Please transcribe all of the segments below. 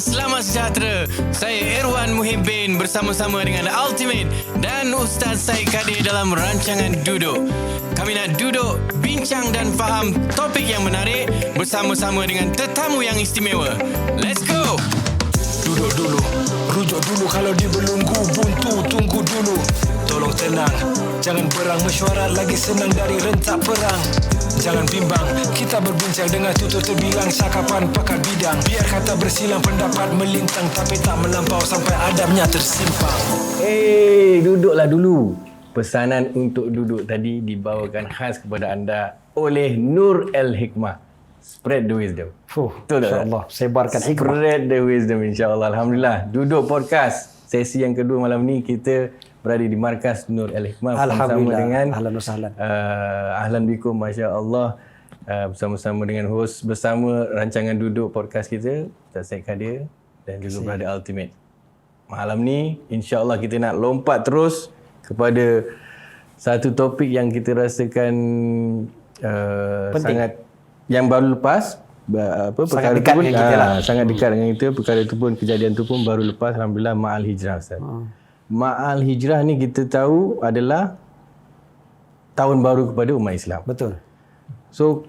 selamat sejahtera. Saya Irwan Muhibbin bersama-sama dengan Ultimate dan Ustaz Syed Kadir dalam rancangan Duduk. Kami nak duduk, bincang dan faham topik yang menarik bersama-sama dengan tetamu yang istimewa. Let's go! Duduk dulu, rujuk dulu kalau dibelenggu buntu, tunggu dulu. Tolong tenang, jangan berang mesyuarat lagi senang dari rentak perang. Jangan bimbang, kita berbincang dengan tutur terbilang cakapan pakar bidang. Biar kata bersilang pendapat melintang tapi tak melampau sampai adabnya tersimpang. Duduklah dulu. Pesanan untuk duduk tadi dibawakan khas kepada anda oleh Nur Al-Hikmah. Spread the wisdom. Betul tak? InsyaAllah, sebarkan hikmah. Spread the wisdom, insyaAllah. Alhamdulillah. Duduk podcast. Sesi yang kedua malam ni kita berada di markas Nur Al-Hikmah bersama dengan Ahlan wa sahlan. Ahlan bikum, Masya Allah, bersama-sama dengan host bersama rancangan Duduk podcast kita, Ustaz Syed Kadir dan juga Brother Ultimate. Malam ni insya-Allah kita nak lompat terus kepada satu topik yang kita rasakan sangat yang baru lepas, perkara dekat tu pun dengan kita lah. sangat dekat dengan kita. Perkara tu pun, kejadian tu pun baru lepas, alhamdulillah, Ma'al Hijrah, Ustaz. Ma'al Hijrah ni kita tahu adalah tahun baru kepada umat Islam. Betul. So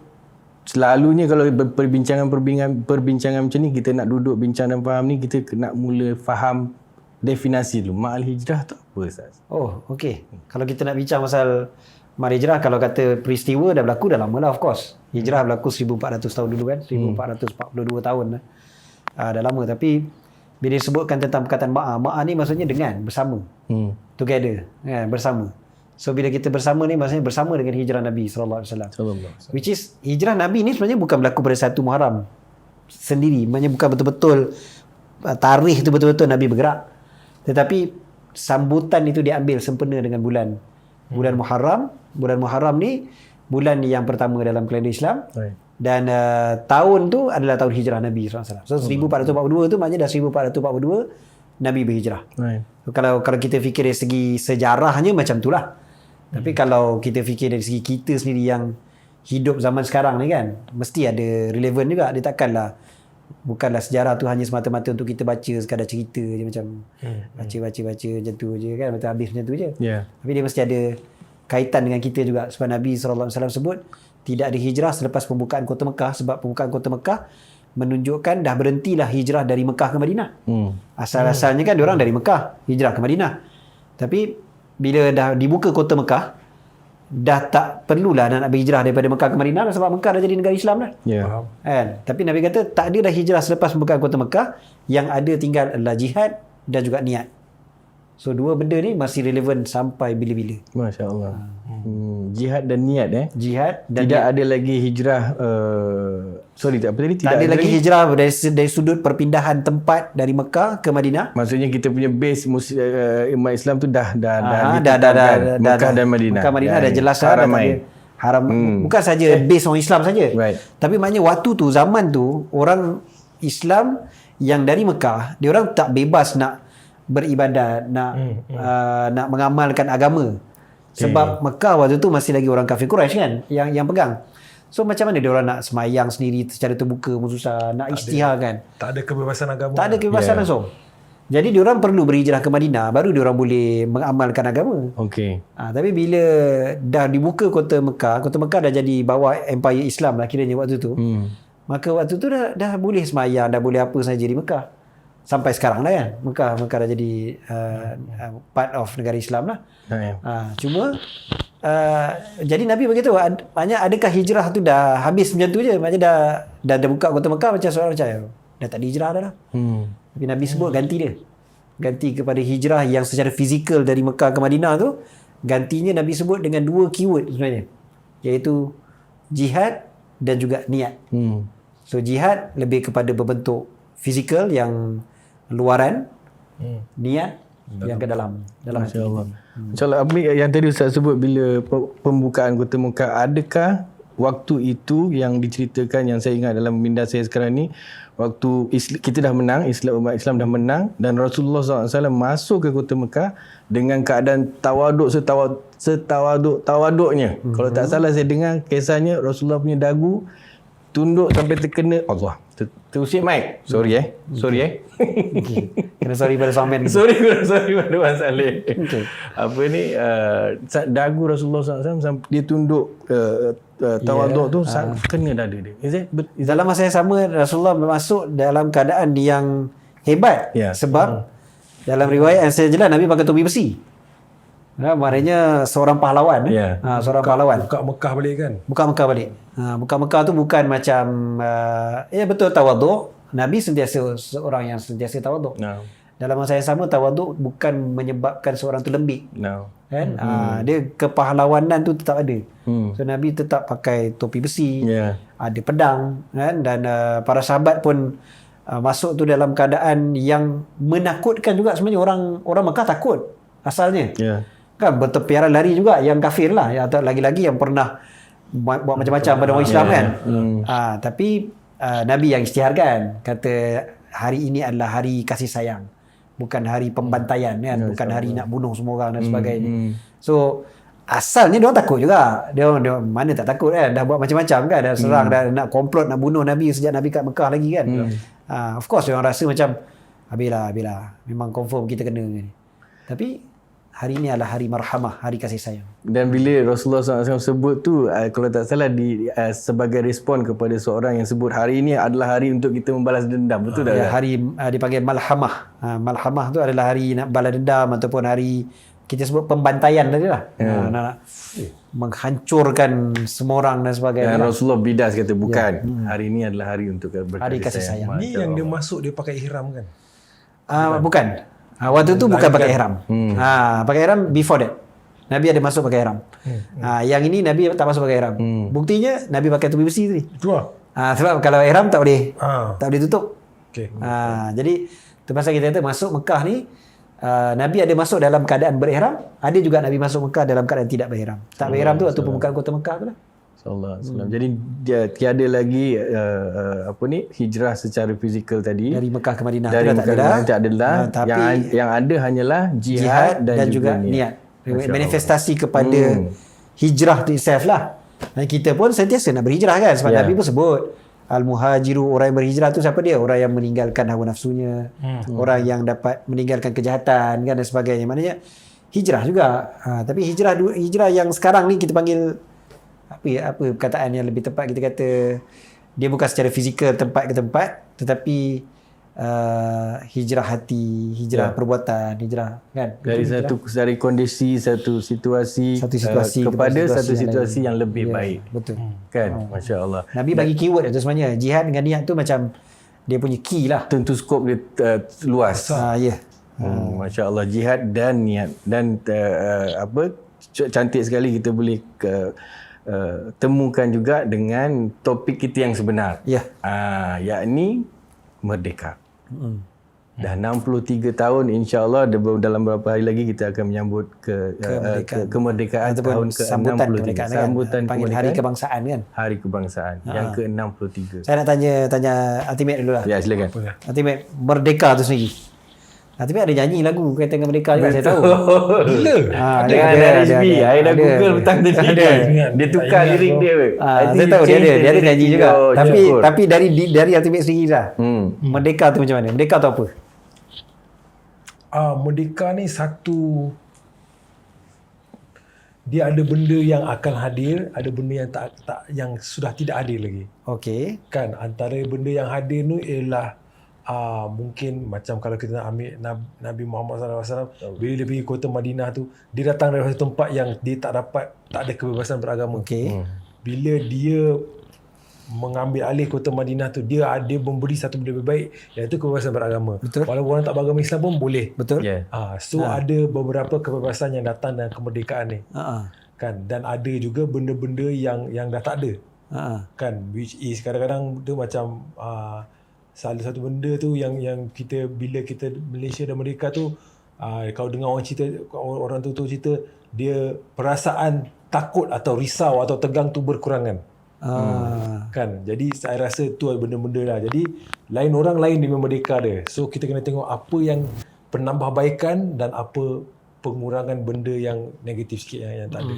selalunya kalau perbincangan macam ni, kita nak duduk bincang dan faham ni, kita nak mula faham definasi dulu. Ma'al Hijrah tu apa, Ustaz? Oh, okey. Kalau kita nak bincang pasal Ma'al Hijrah, kalau kata peristiwa dah berlaku dah lama lah, of course. Hijrah berlaku 1400 tahun dulu kan, 1442 tahun dah. Dah lama. Tapi bila disebutkan tentang perkataan ma'a ni maksudnya dengan, bersama. Together, kan, bersama. So bila kita bersama ni maksudnya bersama dengan hijrah Nabi sallallahu alaihi wasallam. Which is hijrah Nabi ni sebenarnya bukan berlaku pada 1 Muharram sendiri. Maksudnya bukan betul-betul tarikh tu betul-betul Nabi bergerak. Tetapi sambutan itu diambil sempena dengan bulan Muharram. Bulan Muharram ni bulan yang pertama dalam kalender Islam. Dan tahun tu adalah tahun hijrah Nabi SAW. So 1442 tu maknanya dah 1442 Nabi berhijrah. So, kalau kita fikir dari segi sejarahnya macam itulah. Tapi kalau kita fikir dari segi kita sendiri yang hidup zaman sekarang ni kan, mesti ada relevan juga. Dia bukanlah sejarah tu hanya semata-mata untuk kita baca sekadar cerita je macam baca macam tu je kan, betul habis macam tu je. Tapi dia mesti ada kaitan dengan kita juga. Sebab Nabi SAW sebut tidak ada hijrah selepas pembukaan kota Mekah, sebab pembukaan kota Mekah menunjukkan dah berhentilah hijrah dari Mekah ke Madinah. Asal-asalnya kan diorang dari Mekah hijrah ke Madinah. Tapi bila dah dibuka kota Mekah, dah tak perlulah nak berhijrah daripada Mekah ke Madinah sebab Mekah dah jadi negara Islam dah. Kan? Tapi Nabi kata tak ada dah hijrah selepas pembukaan kota Mekah, yang ada tinggal adalah jihad dan juga niat. So dua benda ni masih relevan sampai bila-bila. Masya Allah. Jihad dan niat Jihad dan tidak niat. ada lagi hijrah Tak ada lagi hijrah dari sudut perpindahan tempat dari Mekah ke Madinah. Maksudnya kita punya base umat Islam tu dah Mekah dan Madinah. Mekah Madinah dah jelas dah. Haram bukan saja base orang Islam saja. Tapi maknanya waktu tu, zaman tu, orang Islam yang dari Mekah, dia orang tak bebas nak beribadat, nak mengamalkan agama. Sebab Mekah waktu tu masih lagi orang kafir Quraisy kan yang pegang. So macam mana dia orang nak semayang sendiri secara terbuka pun susah, nak isytihar kan. Tak ada kebebasan agama. Tak ada kebebasan langsung. Jadi dia orang perlu berhijrah ke Madinah baru dia orang boleh mengamalkan agama. Tapi bila dah dibuka kota Mekah dah jadi bawah empire Islam lah kiranya waktu tu. Maka waktu tu dah boleh semayang, dah boleh apa saja di Mekah. Sampai sekarang lah kan. Mekah dah jadi part of negara Islam lah. Cuma jadi Nabi beritahu, maknanya adakah hijrah tu dah habis macam tu je? Maknanya dah buka kota Mekah macam seorang macam dah tak ada hijrah dah lah. Tapi Nabi sebut ganti dia. Ganti kepada hijrah yang secara fizikal dari Mekah ke Madinah tu, gantinya Nabi sebut dengan 2 keyword sebenarnya. Iaitu jihad dan juga niat. So jihad lebih kepada berbentuk fizikal yang luaran, niat yang ke dalam hati. InsyaAllah. Yang tadi Ustaz sebut bila pembukaan kota Mekah, adakah waktu itu yang diceritakan, yang saya ingat dalam minda saya sekarang ni, waktu kita dah menang, umat Islam dah menang dan Rasulullah SAW masuk ke kota Mekah dengan keadaan tawaduk setawaduk-tawaduknya. Kalau tak salah saya dengar kisahnya, Rasulullah punya dagu tunduk sampai terkena Allah. Terusik mic. Sorry. Okay. Kena sorry pada Samen. Sorry pada Wan Saleh. Okay. Apa ni dagu Rasulullah SAW dia tunduk tawaduk tu kena dada dia. Is it? Dalam masa yang sama Rasulullah masuk dalam keadaan yang hebat. Sebab dalam riwayat yang saya jelas Nabi pakai topi besi. Maknanya seorang pahlawan. Seorang pahlawan. Buka Mekah balik kan? Buka Mekah balik. Buka Mekah tu bukan macam betul tawaduk. Nabi sentiasa seorang yang sentiasa tawaduk. Dalam masa yang sama tawaduk bukan menyebabkan seorang tu lembik. Kan? Dia kepahlawanan tu tetap ada. So Nabi tetap pakai topi besi, ada pedang, kan? Dan para sahabat pun masuk tu dalam keadaan yang menakutkan juga sebenarnya. Orang Mekah takut asalnya. Kan bertepiaran lari juga yang kafir lah, atau lagi-lagi yang pernah buat macam-macam pada orang Islam kan. Tapi Nabi yang isytiharkan, kata hari ini adalah hari kasih sayang, bukan hari pembantaian kan, bukan hari nak bunuh semua orang dan sebagainya. So asalnya dia orang takut juga. Dia mana tak takut kan, dah buat macam-macam kan, dah serang, dah nak komplot nak bunuh Nabi sejak Nabi kat Mekah lagi kan. Of course dia orang rasa macam habislah memang confirm kita kena ni. Tapi hari ini adalah hari marhamah, hari kasih sayang. Dan bila Rasulullah SAW sebut tu, kalau tak salah sebagai respon kepada seorang yang sebut hari ini adalah hari untuk kita membalas dendam, betul tak? Hari dipanggil malhamah. Malhamah tu adalah hari nak balas dendam, ataupun hari kita sebut pembantaian tadi lah. Nak menghancurkan semua orang dan sebagainya. Dan Rasulullah bidas kata bukan. Hari ini adalah hari untuk hari kasih sayang. Ni yang dia masuk dia pakai ihram kan? Bukan. Waktu tu bukan pakai ihram. Pakai ihram before that. Nabi ada masuk pakai ihram. Yang ini Nabi tak masuk pakai ihram. Buktinya Nabi pakai topi besi tadi. Sebab kalau ihram tak boleh tutup. Jadi terpaksa kita kata masuk Mekah ni Nabi ada masuk dalam keadaan berihram, ada juga Nabi masuk Mekah dalam keadaan tidak berihram. Tak berihram tu waktu pembukaan kota Mekah tu lah. Sallallahu. Jadi dia tiada lagi hijrah secara fizikal tadi dari Mekah ke Madinah. Dari Mekah ke Madinah tak adalah. Tapi yang ada hanyalah jihad dan juga niat. Manifestasi kepada hijrah tu itself lah. Dan kita pun sentiasa nak berhijrah kan, sebab Nabi pun sebut al-muhajiru, orang yang berhijrah tu siapa dia? Orang yang meninggalkan hawa nafsunya, orang yang dapat meninggalkan kejahatan kan dan sebagainya. Maknanya hijrah juga. Tapi hijrah yang sekarang ni kita panggil apa perkataan yang lebih tepat, kita kata dia bukan secara fizikal tempat ke tempat, tetapi hijrah hati, hijrah perbuatan, hijrah kan, dari kondisi satu situasi kepada satu situasi yang lebih baik. Betul kan. Masya-Allah. Nabi bagi keyword itu sebenarnya. Jihad dengan niat tu macam dia punya key lah. Tentu skop dia luas. Masya-Allah, jihad dan niat. Dan cantik sekali kita boleh temukan juga dengan topik kita yang sebenar. Yakni merdeka. Dah 63 tahun, insya-Allah dalam beberapa hari lagi kita akan menyambut kemerdekaan tahun ke-63. Sambutan kemerdekaan. Hari kebangsaan kan? Hari kebangsaan yang ke-63. Saya nak tanya Ultimate dulu lah. Ya, silakan. Ultimate, merdeka tu sendiri. Ultimate ada nyanyi lagu kaitan dengan merdeka juga, saya tahu. Gila. Dengan RSB. Saya dah Google petang tadi. Dia tukar lirik dia. Saya tahu dia ada nyanyi juga. Tapi dari Ultimate sendiri lah. Merdeka tu macam mana? Merdeka tu apa? Merdeka ni satu, dia ada benda yang akan hadir, ada benda yang tak yang sudah tidak hadir lagi. Okey. Kan antara benda yang hadir tu ialah mungkin macam kalau kita nak ambil Nabi Muhammad SAW, bila dia pergi kota Madinah tu, dia datang dari satu tempat yang dia tak ada kebebasan beragama. Bila dia mengambil alih kota Madinah tu, dia memberi satu benda lebih baik, iaitu kebebasan beragama. Walaupun orang tak beragama Islam pun boleh. Ada beberapa kebebasan yang datang dengan kemerdekaan ni. Kan, dan ada juga benda-benda yang dah tak ada. Kan, which is kadang-kadang tu macam salah satu benda tu yang kita, bila kita Malaysia dan merdeka tu, kalau dengar orang cerita, orang tu cerita, dia perasaan takut atau risau atau tegang tu berkurangan. Kan, jadi saya rasa tu benda-benda lah. Jadi lain orang lain dengan merdeka dia. So kita kena tengok apa yang penambahbaikan dan apa pengurangan benda yang negatif sikit yang tak ada.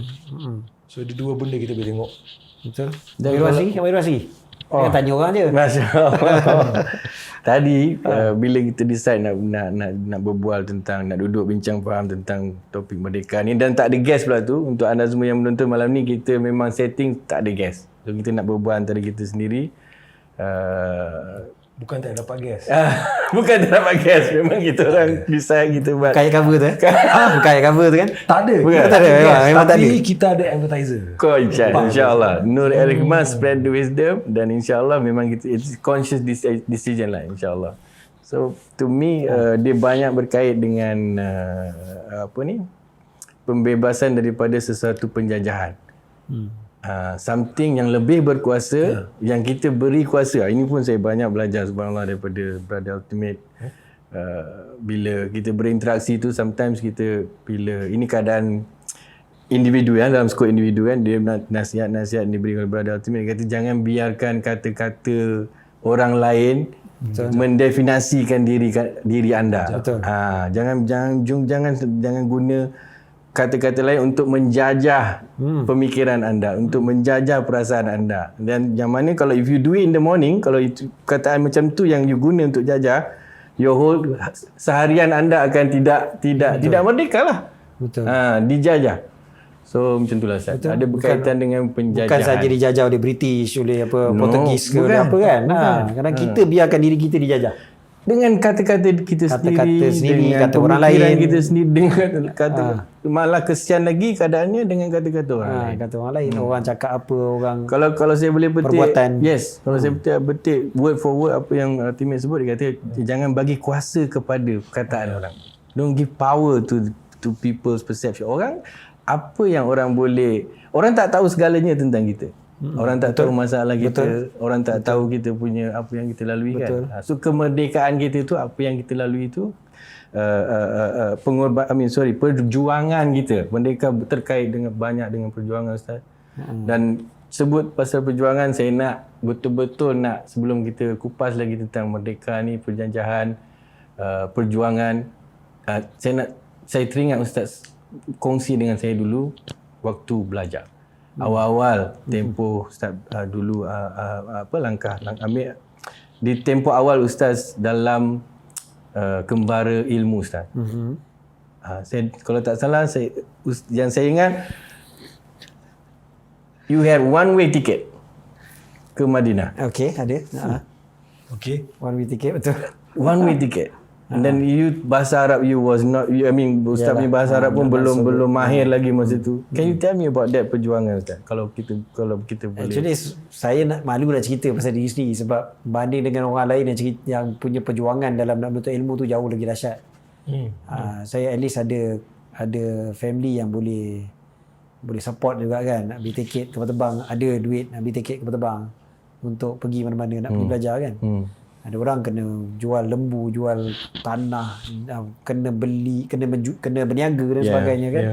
So ada dua benda kita boleh tengok. Betul. Dan Irwan sendiri? Jangan tanya orang je. Masya Allah. Tadi bila kita decide nak berbual tentang, nak duduk bincang faham tentang topik merdeka ni, dan tak ada guest pula tu, untuk anda semua yang menonton malam ni, kita memang setting tak ada guest. So kita nak berbual antara kita sendiri. Bukan tak dapat guess. Bukan tak dapat guest, memang kita orang decide kita buat. Bukan ayat cover tu Bukan ayat cover tu kan? Tak ada. Bukan. Tak ada, memang tak ada. Tapi kita ada advertiser. Kau insyaAllah Nur Al-Hikmah spread the wisdom, dan insyaAllah memang kita, it's conscious decision lah, insyaAllah. So to me dia banyak berkait dengan pembebasan daripada sesuatu penjajahan. Something yang lebih berkuasa, yang kita beri kuasa. Ini pun saya banyak belajar subhanallah daripada Brother Ultimate. Bila kita berinteraksi tu, sometimes kita, bila ini keadaan individu kan, dalam skop individu kan, dia nasihat-nasihat diberi oleh Brother Ultimate. Dia kata jangan biarkan kata-kata orang lain mendefinasikan diri anda. Betul. Jangan guna kata-kata lain untuk menjajah pemikiran anda, untuk menjajah perasaan anda. Dan yang mana kalau if you do it in the morning, kalau itu kataan macam tu yang you guna untuk jajah, your whole seharian anda akan tidak merdeka lah. Betul. Dijajah. So macam itulah Ustaz. Betul. Ada berkaitan dengan penjajahan. Bukan saja dijajah oleh British, oleh Portugis ke, oleh bukan. apa kan. Kadang kita biarkan diri kita dijajah. Dengan kata-kata kita sendiri, dengan kata orang pemikiran lain. kita sendiri, dengan kata malah kesian lagi keadaannya dengan kata-kata orang lain. Kata orang lain, orang cakap apa, orang Kalau saya boleh petik, perbuatan. yes, kalau saya petik word for word apa yang Ultimate sebut, dia kata jangan bagi kuasa kepada perkataan orang. Don't give power to people's perception. Apa yang orang boleh, orang tak tahu segalanya tentang kita. Orang tak tahu masalah kita, orang tak tahu kita punya apa yang kita lalui kan. So kemerdekaan kita tu, apa yang kita lalui tu, perjuangan kita. Merdeka terkait dengan banyak dengan perjuangan Ustaz. Dan sebut pasal perjuangan, saya nak betul-betul nak, sebelum kita kupas lagi tentang merdeka ni, penjajahan, perjuangan, saya teringat Ustaz kongsi dengan saya dulu waktu belajar. Awal-awal tempoh Ustaz dulu langkah ambil di tempoh awal Ustaz dalam kembara ilmu Ustaz. Saya kalau tak salah, yang saya ingat, you had one way ticket ke Madinah. Okey, ada. Okay. One way ticket, betul. One way ticket. And then you, bahasa Arab you was not, Ustaz punya bahasa Arab pun belum mahir lagi masa tu. Can you tell me about that perjuangan Ustaz? Kalau kita boleh. Actually saya malu nak cerita pasal diri sendiri, sebab banding dengan orang lain yang punya perjuangan dalam nak menuntut ilmu tu jauh lagi dahsyat. Saya at least ada family yang boleh support juga kan, nak beli tiket kapal terbang, ada duit nak beli tiket kapal terbang untuk pergi mana-mana, nak pergi belajar kan. Ada orang kena jual lembu, jual tanah, kena beli, kena berniaga dan sebagainya kan.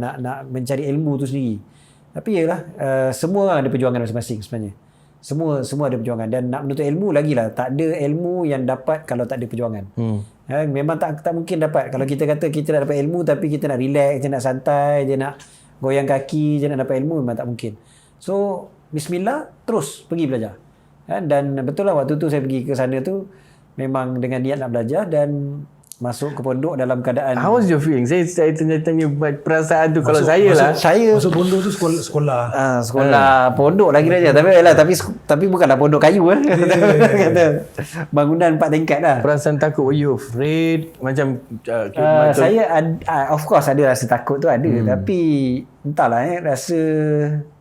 Nak mencari ilmu tu sendiri. Tapi yalah, semua orang ada perjuangan masing-masing sebenarnya. Semua ada perjuangan, dan nak menuntut ilmu lagilah, tak ada ilmu yang dapat kalau tak ada perjuangan. Memang tak mungkin dapat. Kalau kita kata kita nak dapat ilmu tapi kita nak relax, kita nak santai, je nak goyang kaki, je nak dapat ilmu, memang tak mungkin. So bismillah, terus pergi belajar. Dan betul lah, waktu tu saya pergi ke sana tu memang dengan niat nak belajar, dan masuk ke pondok dalam keadaan. How was your feeling? Saya tanya perasaan tu. Kalau saya masuk pondok tu sekolah. Sekolah pondok lagi dah. Tapi bukanlah pondok kayu kata bangunan 4 tingkat lah. Perasaan takut, were you afraid? Macam saya of course ada rasa takut tu ada, tapi entahlah rasa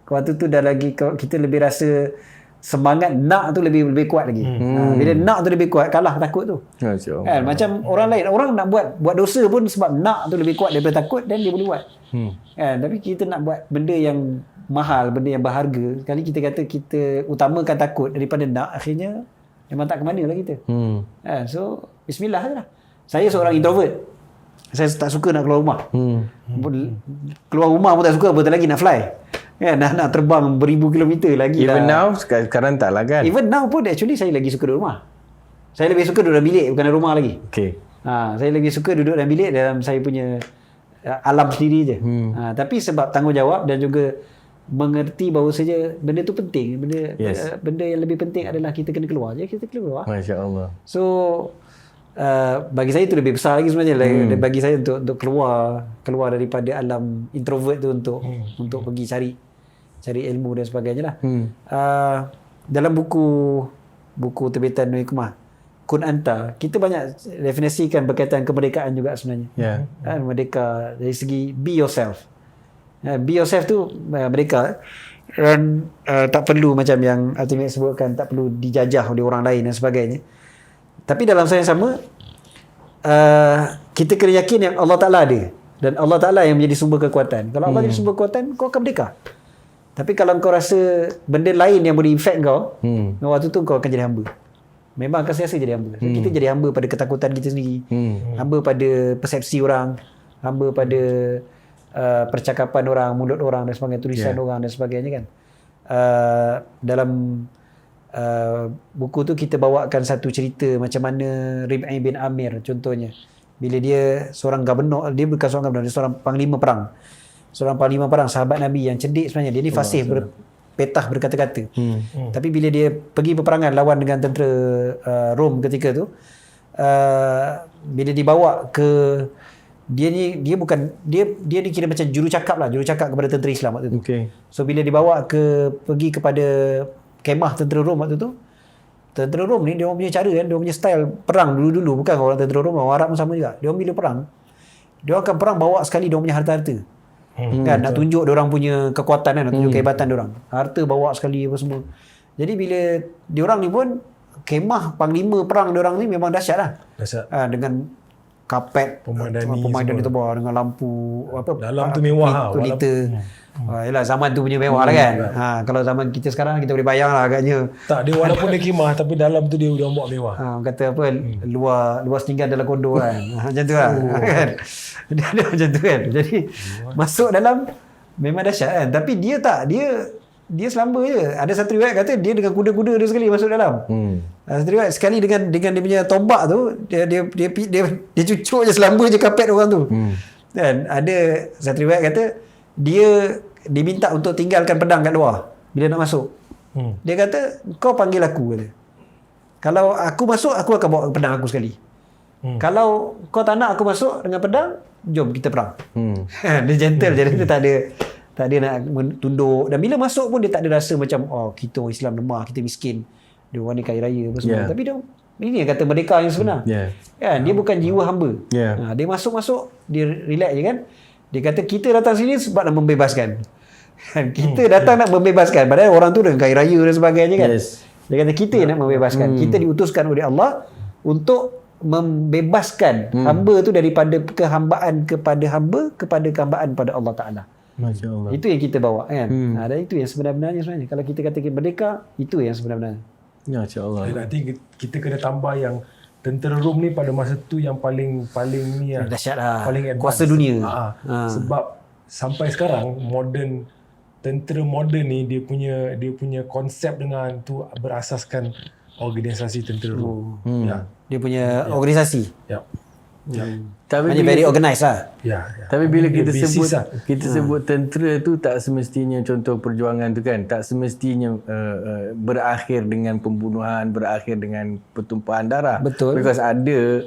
waktu tu dah lagi kita lebih rasa semangat nak tu lebih kuat lagi. Bila nak tu lebih kuat, kalah takut tu. Kan macam orang lain, orang nak buat dosa pun sebab nak tu lebih kuat daripada takut, dan dia boleh buat. Kan, tapi kita nak buat benda yang mahal, benda yang berharga, sekali kita kata kita utamakan takut daripada nak, akhirnya memang tak ke mana lah kita. Kan, so bismillah sajalah. Saya seorang introvert. Saya tak suka nak keluar rumah. Keluar rumah pun tak suka, apatah lagi nak fly. Kan, nak terbang beribu kilometer lagi. Even now, sekarang tak lah kan? Even now pun actually saya lagi suka duduk rumah. Saya lebih suka duduk dalam bilik, bukan dalam rumah lagi. Okay. Saya lebih suka duduk dalam bilik, dalam saya punya alam sendiri je. Tapi sebab tanggungjawab dan juga mengerti bahawa saja benda tu penting. Benda yang lebih penting adalah kita kena keluar. Jadi kita keluar. Masya Allah. So bagi saya itu lebih besar lagi sebenarnya. Bagi saya untuk keluar daripada alam introvert tu untuk pergi cari ilmu dan sebagainya lah. Dalam buku terbitan Nur Hikmah, Kun Anta, kita banyak definisikan berkaitan kemerdekaan juga sebenarnya. Merdeka dari segi be yourself. Be yourself tu merdeka, dan tak perlu macam yang Ultimate sebutkan, tak perlu dijajah oleh orang lain dan sebagainya. Tapi dalam masa yang sama, kita kena yakin yang Allah Ta'ala ada, dan Allah Ta'ala yang menjadi sumber kekuatan. Kalau Allah jadi sumber kekuatan, kau akan merdeka. Tapi kalau kau rasa benda lain yang boleh effect kau, waktu tu kau akan jadi hamba. Memang akan sentiasa jadi hamba. Kita jadi hamba pada ketakutan kita sendiri, hamba pada persepsi orang, hamba pada percakapan orang, mulut orang dan sebagainya, tulisan orang dan sebagainya kan. Dalam buku tu kita bawakan satu cerita macam mana Rib'i bin Amir contohnya. Bila dia seorang gubernur, dia bukan seorang gubernur, dia seorang panglima perang. Seorang panglima perang, sahabat Nabi yang cerdik sebenarnya. Dia ni fasih petah berkata-kata. Tapi bila dia pergi peperangan lawan dengan tentera Rom ketika tu, bila dibawa ke dia ni kira macam jurucakap kepada tentera Islam waktu tu. So bila dibawa pergi kepada kemah tentera Rom waktu tu, tentera Rom ni dia orang punya cara kan, dia orang punya style perang dulu bukan orang tentera Rom, orang Arab pun sama juga. Dia orang bila perang, dia akan perang bawa sekali dia orang punya harta-harta. Kan nak tunjuk dia orang punya kekuatan kan, nak tunjuk kehebatan dia orang. Harta bawa sekali apa semua. Jadi bila dia orang ni pun kemah panglima perang dia orang ni memang dahsyat lah. Dengan kapet pemandani tebal dengan lampu apa dalam tu mewah yalah zaman tu punya mewah lah kan. Kalau zaman kita sekarang kita boleh bayang lah agaknya. Tak, dia walaupun dia kemah tapi dalam tu dia buat mewah. Kata apa, luar setinggan dalam kondo kan. Macam tu lah kan. Dia macam tu kan. Jadi masuk dalam memang dahsyat kan. Tapi dia tak, dia selamba je. Ada satu riwayat kata dia dengan kuda-kuda dia sekali masuk dalam. Satu riwayat sekali dengan dia punya tombak tu, dia cucuk je, selamba je kapet orang tu. Dan ada satu riwayat kata dia diminta untuk tinggalkan pedang kat luar bila nak masuk. Dia kata kau panggil aku kata. Kalau aku masuk, aku akan bawa pedang aku sekali. Kalau kau tak nak aku masuk dengan pedang, jom kita perang. Dia gentle je, dia tak ada nak tunduk. Dan bila masuk pun dia tak ada rasa macam kita orang Islam lemah, kita miskin, dia orang ni kaya raya apa semua. Tapi ini yang kata merdeka yang sebenar. Kan, dia bukan jiwa hamba. Dia masuk dia relax je kan. Dia kata kita datang sini sebab nak membebaskan. Kita datang nak membebaskan, padahal orang tu dengan kaya raya dan sebagainya kan. Dia kata kita yang nak membebaskan. Kita diutuskan oleh Allah untuk membebaskan hamba tu daripada kehambaan kepada hamba kepada kehambaan pada Allah Ta'ala. Masya Allah. Itu yang kita bawa kan. Dan itu yang sebenarnya sebenarnya. Kalau kita katakan merdeka, itu yang sebenarnya. Masya Allah. Nanti kita kena tambah yang tentera Rom ni pada masa tu yang paling ni lah. Dahsyat lah. Paling advance. Kuasa dunia. Sebab sampai sekarang tentera moden ni dia punya konsep dengan tu berasaskan organisasi tentera Rom. Dia punya organisasi. Tapi hanya very organised lah. Tapi bila kita sebut tentera tu tak semestinya, contoh perjuangan tu kan, tak semestinya berakhir dengan pembunuhan, berakhir dengan pertumpahan darah. Betul. Because ada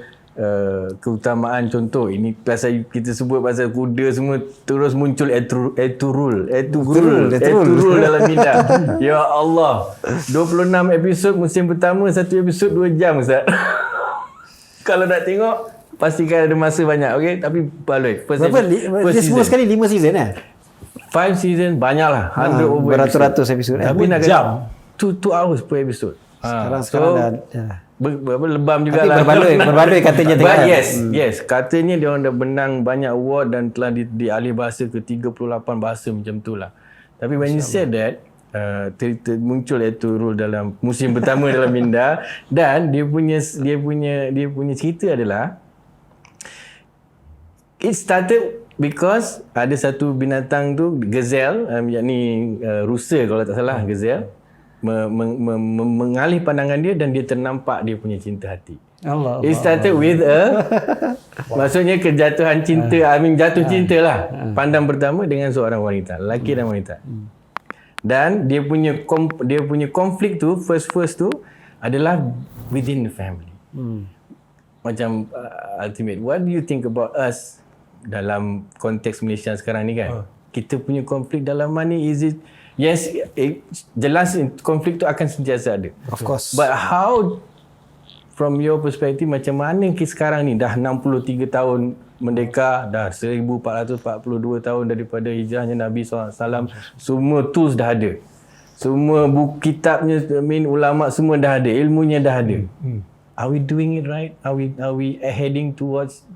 keutamaan, contoh ini pasal kita sebut pasal kuda semua, terus muncul Eturul dalam minda. Ya Allah, 26 episod musim pertama, satu episod 2 jam Ustaz. Kalau nak tengok pastikan ada masa banyak, okey? Tapi baloi. Berapa? Dia semua sekali 5 season kan? 5 season banyaklah, 100 over beratus episod. Tapi nak jam 2 hours per episode. Sekarang dah lebam juga lah. Berbaloi katanya tengah. Yes, katanya dia orang dah menang banyak award dan telah dialih bahasa ke 38 bahasa macam tu lah. Tapi when you said that, muncul Eturul dalam musim pertama dalam minda, dan dia punya cerita adalah it started because ada satu binatang tu, gazelle, yakni rusa kalau tak salah, gazelle mengalih pandangan dia dan dia ternampak dia punya cinta hati. It started with maksudnya kejatuhan cinta, jatuh cinta lah. Pandang pertama dengan seorang wanita, lelaki dan wanita. Dan dia punya konflik tu first tu adalah within the family. Macam ultimate, what do you think about us dalam konteks Malaysia sekarang ni kan? Kita punya konflik dalam mana, is it, yes, jelas konflik tu akan sentiasa ada. Of course. But how, from your perspective, macam mana sekarang ni dah 63 tahun merdeka, dah 1442 tahun daripada hijrahnya Nabi SAW, semua tools dah ada. Semua buku kitabnya, ulama semua dah ada, ilmunya dah ada. Are we doing it right? Are we heading towards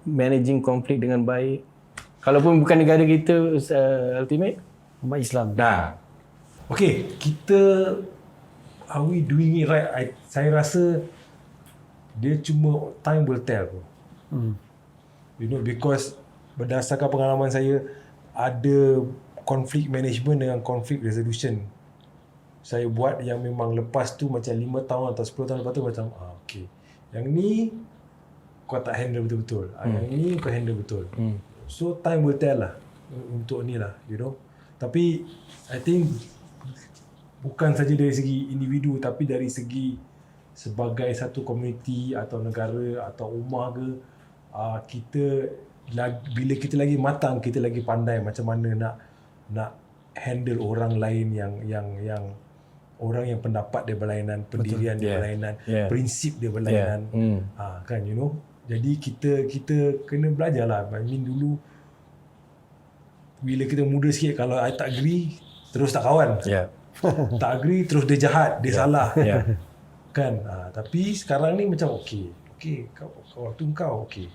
managing konflik dengan baik? Kalaupun bukan negara kita, ultimate Umat Islam. dah. Okay, kita are we doing it right? Saya rasa dia cuma time will tell. You know, because berdasarkan pengalaman saya, ada conflict management dengan conflict resolution saya buat yang memang lepas tu macam 5 tahun atau 10 tahun lepas tu macam okay, yang ni kau tak handle betul-betul, yang ni kau handle betul. So time will tell lah untuk ni lah, you know. Tapi I think bukan saja dari segi individu, tapi dari segi sebagai satu komuniti atau negara atau ummah ke, kita bila kita lagi matang, kita lagi pandai macam mana nak handle orang lain yang orang yang pendapat dia berlainan, pendirian dia berlainan, prinsip dia berlainan. Kan, you know. Jadi kita kena belajar lah. I mean, dulu bila kita muda sikit, kalau I tak agree, terus tak kawan. Tak agree, terus dia jahat, dia salah. Kan. Tapi sekarang ni macam okay, waktu kau okay,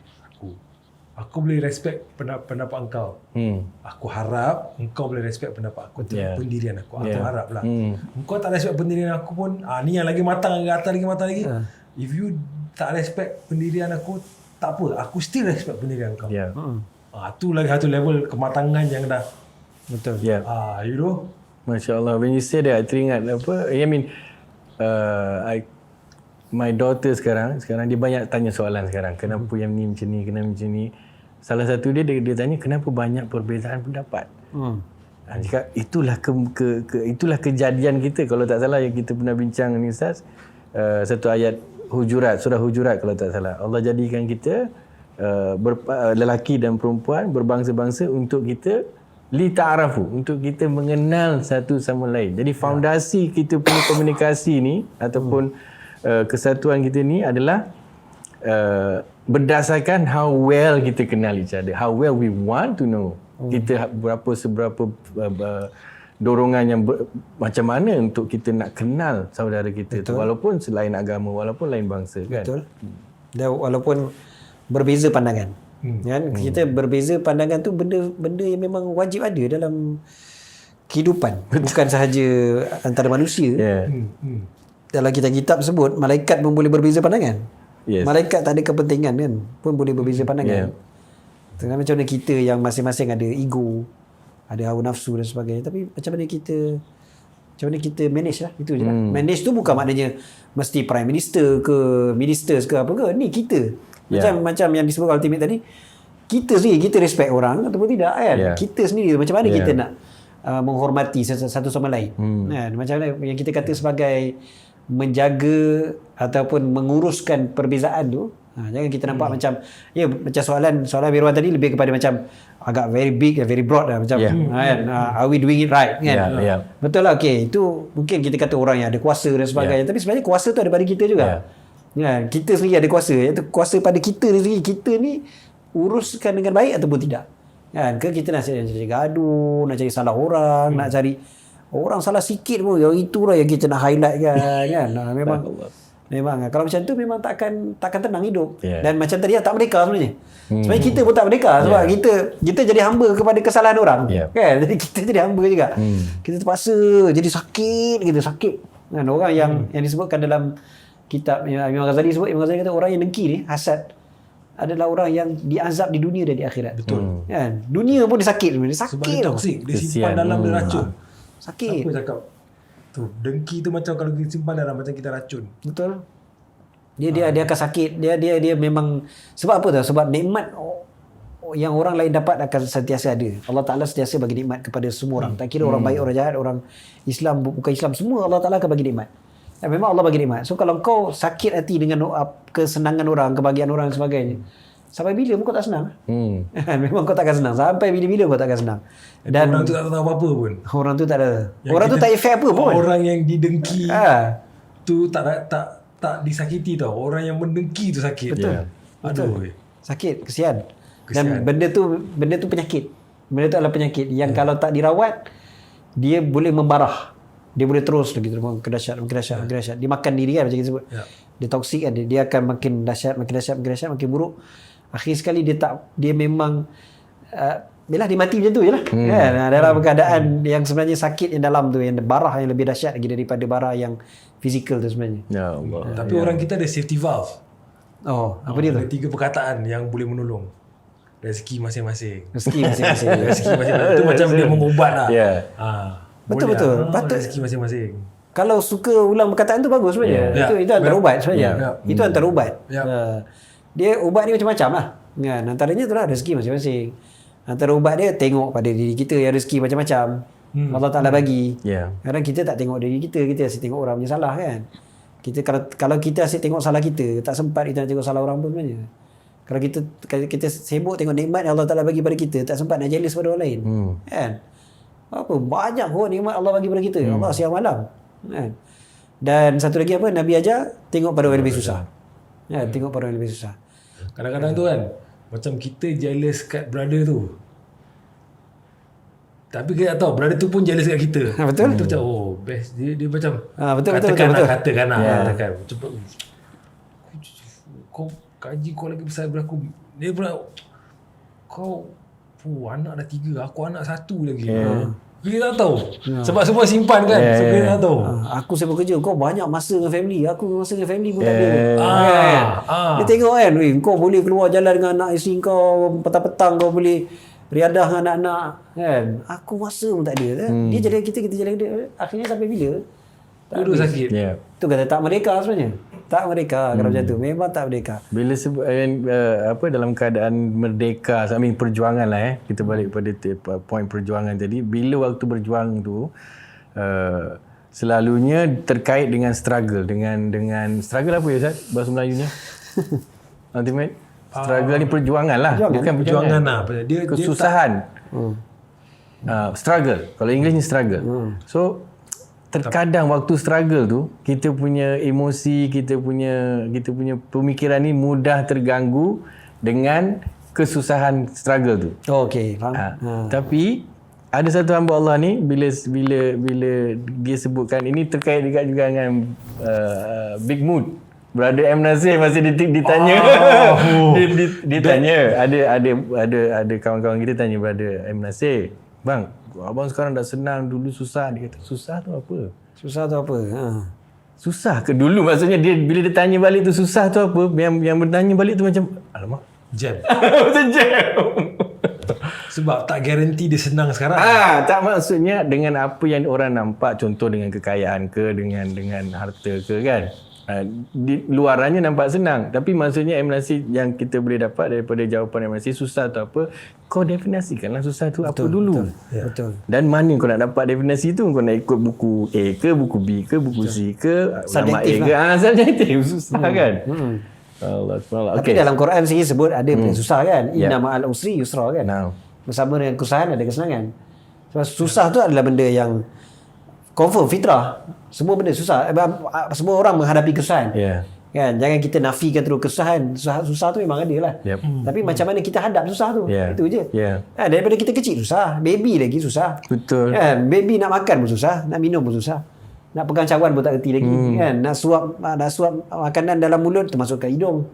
aku boleh respect pendapat engkau. Aku harap engkau boleh respect pendapat aku, pendirian aku. Aku harap lah. Engkau tak respect pendirian aku pun, ni yang lagi matang, lagi matang lagi. If you tak respect pendirian aku, tak apa, aku still respect pendirian kau. Tu lagi satu level kematangan yang dah. Betul. You know. Masya Allah. When you say that, I teringat apa, I mean, my daughter sekarang dia banyak tanya soalan sekarang. Kenapa yang ni macam ni, kenapa macam ni. Salah satu dia tanya kenapa banyak perbezaan pendapat. Cakap itulah kejadian kita. Kalau tak salah yang kita pernah bincang ni Ustaz, satu ayat surah Hujurat kalau tak salah. Allah jadikan kita lelaki dan perempuan berbangsa-bangsa untuk kita li ta'arafu, untuk kita mengenal satu sama lain. Jadi fondasi kita punya komunikasi ni ataupun kesatuan kita ni adalah berdasarkan how well kita kenal each other, how well we want to know. Kita seberapa dorongan yang macam mana untuk kita nak kenal saudara kita tu, walaupun selain agama, walaupun lain bangsa kan. Betul. Dan walaupun berbeza pandangan. Kan? Kita berbeza pandangan tu benda yang memang wajib ada dalam kehidupan. Bukan sahaja antara manusia. Dalam kitab-kitab sebut malaikat pun boleh berbeza pandangan. Malaikat tak ada kepentingan kan, pun boleh berbeza pandangan. Tengah macam mana kita yang masing-masing ada ego, ada hawa nafsu dan sebagainya, tapi macam mana kita manage lah, itu je lah. Manage tu bukan maknanya mesti prime minister ke ministers ke apa ke, ni kita macam yang disebut ultimate tadi, kita sendiri, kita respect orang ataupun tidak kan. Kita sendiri macam mana kita nak menghormati satu sama lain kan? Macam mana yang kita kata sebagai menjaga ataupun menguruskan perbezaan tu. Jangan kita nampak macam soalan Mirwan tadi lebih kepada macam agak very big, very broad lah, macam kan, are we doing it right kan. Betul lah, okay, itu mungkin kita kata orang yang ada kuasa dan sebagainya, tapi sebenarnya kuasa tu ada pada kita juga. Kita sendiri ada kuasa, iaitu kuasa pada kita sendiri. Kita ni uruskan dengan baik ataupun tidak kan. Ke kita nak cari gaduh, nak cari salah orang, nak cari orang salah sikit pun, yang itulah yang kita nak highlight kan. Memang kalau macam tu memang takkan tenang hidup. Dan macam tadi tak merdeka sebenarnya. Sebenarnya kita pun tak merdeka sebab kita jadi hamba kepada kesalahan orang. Kan? Jadi kita jadi hamba juga. Kita terpaksa jadi sakit kan. Orang yang disebutkan dalam kitab Imam Ghazali sebut, Imam Ghazali kata orang yang dengki ni, hasad, adalah orang yang diazab di dunia dan di akhirat. Betul. Kan? Dunia pun dia sakit. Sebab dia toksik, dia simpan dalam dia racun. Sakit. Apa cakap? Tu, dengki tu macam kalau kita simpan dalam macam kita racun. Betul. Dia akan sakit. Dia memang sebab apa tahu? Sebab nikmat yang orang lain dapat akan sentiasa ada. Allah Ta'ala sentiasa bagi nikmat kepada semua orang. Tak kira orang baik, orang jahat, orang Islam, bukan Islam, semua Allah Ta'ala akan bagi nikmat. Dan memang Allah bagi nikmat. So kalau kau sakit hati dengan kesenangan orang, kebahagiaan orang dan sebagainya, sampai bila kau tak senang? Memang kau takkan senang. Sampai bila-bila kau takkan senang. Dan orang tu tak tahu apa-apa pun. orang tu tak ada. Yang Orang tu tak efek apa pun. Orang yang didengki tu tak disakiti tau. Orang yang mendengki tu sakit. Betul. Aduh. Sakit, kesian. Dan benda tu penyakit. Benda tu adalah penyakit yang kalau tak dirawat, dia boleh membarah. Dia boleh terus lagi makin dahsyat. Dia makan diri kan macam kita sebut. Dia toksik kan, dia akan makin dahsyat, makin buruk. Akhir sekali dia memang dia mati macam tu je lah. Kan? Dalam keadaan yang sebenarnya sakit yang dalam tu, yang barah yang lebih dahsyat lagi daripada barah yang fizikal tu sebenarnya. Ya Allah. Tapi orang kita ada safety valve. Apa dia tu? Ada 3 perkataan yang boleh menolong. Rezeki masing-masing. Rezeki masing-masing. Itu macam dia mengubat lah. Betul-betul. Patut rezeki masing-masing. Kalau suka ulang perkataan tu bagus sebenarnya. Itu antara ubat sebenarnya. Itu antara ubat. Dia ubat ni macam-macam lah. Kan? Antaranya tu lah rezeki masing-masing. Antara ubat dia tengok pada diri kita yang rezeki macam-macam. Allah Ta'ala bagi. Kadang kita tak tengok diri kita asyik tengok orang punya salah kan. Kita kalau kita asyik tengok salah kita, tak sempat kita nak tengok salah orang pun sebenarnya. Kalau kita sibuk tengok nikmat yang Allah Ta'ala bagi pada kita, tak sempat nak jealous pada orang lain. Kan? Apa banyak pun nikmat Allah bagi pada kita. Allah siang malam. Kan? Dan satu lagi apa? Nabi ajar tengok pada orang yang lebih susah. Tengok pada orang yang lebih susah. Kadang-kadang tu kan, macam kita jealous kat brother tu. Tapi kita tak tahu brother tu pun jealous kat kita. Betul. Kita macam best. Dia macam betul. katakan katakan. Cepat. Kau gaji kau lagi besar daripada aku. Dia pula kau anak dah 3, aku anak 1 lagi. Kita tak tahu. Sebab semua simpan kan. So kita tak tahu. Aku sibuk kerja, kau banyak masa dengan family. Aku masa dengan family pun tak ada. Dia tengok kan, kau boleh keluar jalan dengan anak isteri kau, petang-petang kau boleh riadah dengan anak-anak kan. Aku masa pun tak ada. Dia jalan kita jalan dia. Akhirnya sampai bila? Duduk sakit. Tu kata tak merdeka sebenarnya. Tak merdeka kalau macam tu. Memang tak merdeka. Bila sebut dalam keadaan merdeka, perjuangan lah kita balik pada poin perjuangan tadi. Bila waktu berjuang tu selalunya terkait dengan struggle, dengan struggle apa ya Ustaz bahasa Melayunya? Ultimate struggle ni perjuangan lah, bukan perjuangan lah. Dia kesusahan. Struggle. Kalau English ni struggle. So terkadang waktu struggle tu kita punya emosi, kita punya pemikiran ni mudah terganggu dengan kesusahan struggle tu. Okey, faham. Tapi ada satu hamba Allah ni bila dia sebutkan ini terkait juga dengan Big Mood. Brother M Nasir masih ditanya. Ditanya. Ada kawan-kawan kita tanya Brother M Nasir, "Bang, abang sekarang dah senang, dulu susah." Dia kata, "Susah tu apa?" Susah ke dulu? Maksudnya dia bila dia tanya balik tu susah tu apa? Yang bertanya balik tu macam alamak, jam. Macam jam. Sebab tak garanti dia senang sekarang. Tak, maksudnya dengan apa yang orang nampak, contoh dengan kekayaan ke, dengan harta ke kan. Di luarannya nampak senang, tapi maksudnya M Nasir yang kita boleh dapat daripada jawapan M Nasir, susah tu apa, kau definisikanlah susah tu apa dulu. Betul. Dan mana kau nak dapat definisi tu? Kau nak ikut buku A ke, buku B ke, buku C ke, ulama A ke, subjektif susah kan. Allah. Tapi dalam Quran sendiri sebut ada benda susah kan. Inna ma'al usri yusra kan. Bersama dengan kesusahan ada kesenangan. Sebab susah tu adalah benda yang confirm fitrah. Semua benda susah. Semua orang menghadapi kesusahan. Kan? Jangan kita nafikan terus kesusahan. Susah tu memang ada lah. Tapi macam mana kita hadap susah tu. Itu je. Daripada kita kecil susah. Baby lagi susah. Betul. Kan? Baby nak makan pun susah. Nak minum pun susah. Nak pegang cawan pun tak reti lagi. Kan? Nak suap makanan dalam mulut termasuk ke hidung.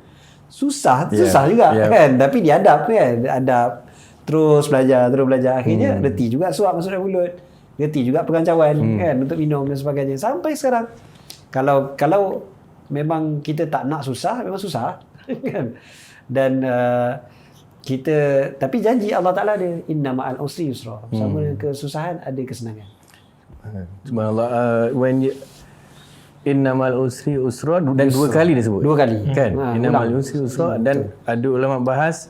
Susah juga. Kan? Tapi dia hadap kan. Hadap. Terus belajar. Akhirnya reti juga suap masuk dalam mulut. Reti juga pegang cawan kan untuk minum dan sebagainya. Sampai sekarang kalau memang kita tak nak susah, memang susah kan. Dan kita tapi janji Allah Taala ada inna ma'al usri yusra. Bersama dengan kesusahan ada kesenangan. Subhanallah. Inna ma'al usri usra dan dua kali dia sebut. Dua kali kan. Inna ma'al usri usra dan ada ulama bahas